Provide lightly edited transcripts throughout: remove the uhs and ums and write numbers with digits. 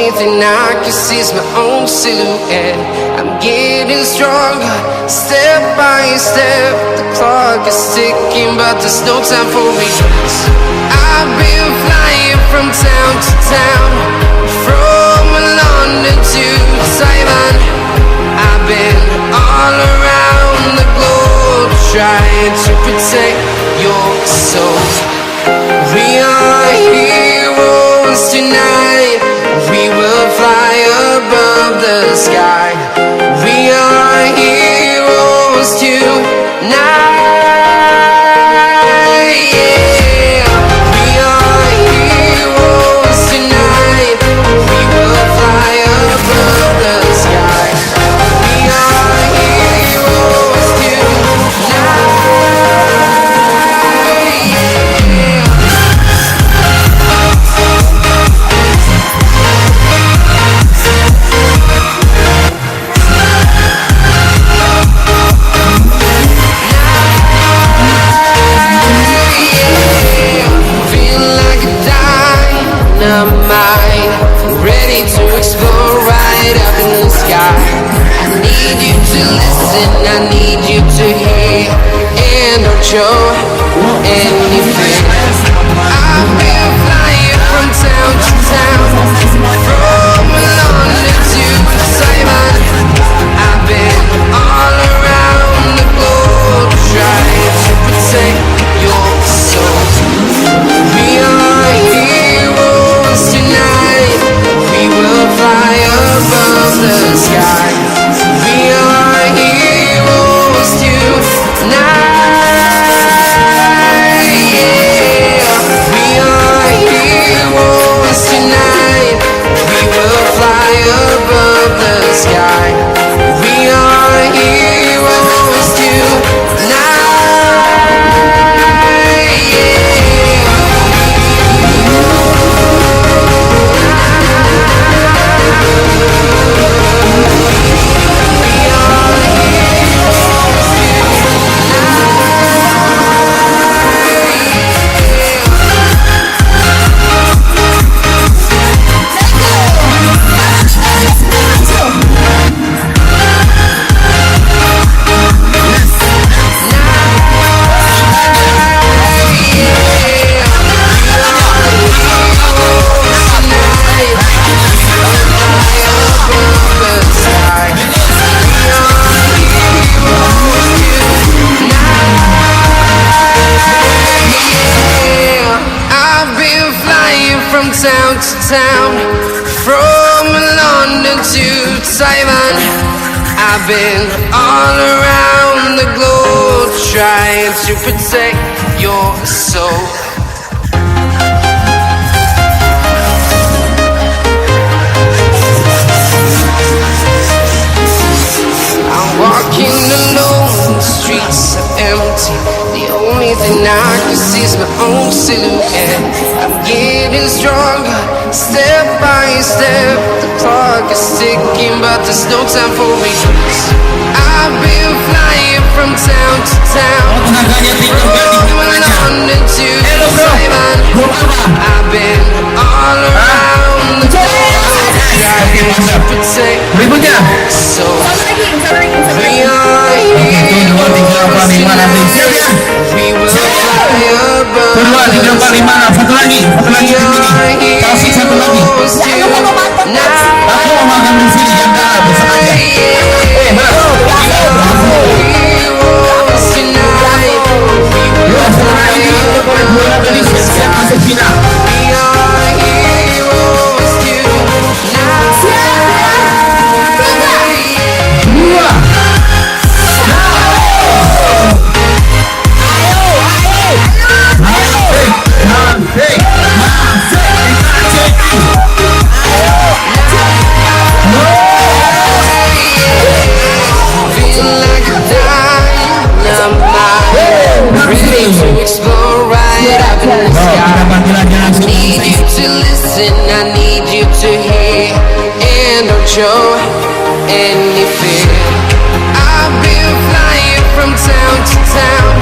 only thing I can see is my own silhouette. I'm getting stronger, step by step. The clock is ticking, but there's no time for regrets. I've been flying from town to town, from London to Taiwan. I've been all around the globe, trying to protect your soul. We are heroes tonight. We will fly above the sky. We are heroes tonight. Yeah. We are heroes tonight. We will fly above the sky. We are heroes tonight. Ready to explore right up in the sky. I need you to listen, I need you to hear, and don't show anything. I've been flying from town to town, from London to Taiwan. I've been all around the globe, trying to protect your soul. We are heroes tonight. We will fly above the sky. We are heroes tonight. Yeah. We are heroes tonight. We will fly above the sky. We are heroes town to town, from London to Taiwan. I've been all around the globe, trying to protect your soul. I'm walking alone, the streets are empty. The only thing I can see is my own silhouette. I'm getting stronger, step by step. The clock is ticking, but there's no time for regrets. I've been flying from town to town, from London to Taiwan. I've been all around the globe, trying to protect your soul. We are heroes tonight. We will fly above the sky. Satu lagi, kasih satu lagi. Aku mau makan di sini, jangan besok aja. To explore right up in the sky. I need you to listen, I need you to hear, and don't show any fear. I've been flying from town to town,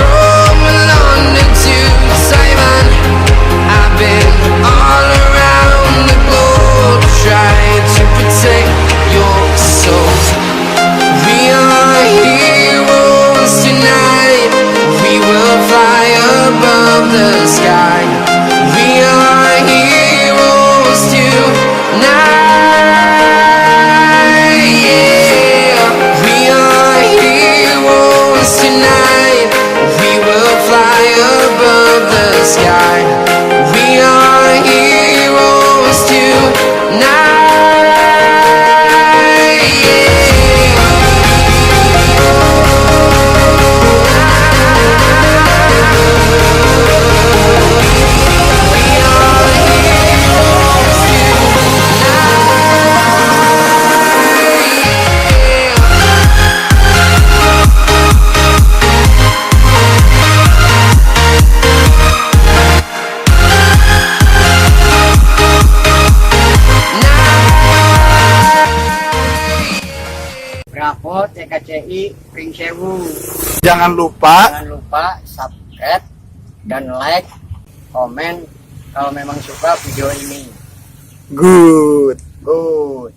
from London to Taiwan. I've been all around the globe, TKCI Pringsewu. Jangan lupa Subscribe dan like, komen kalau memang suka video ini. good. Good.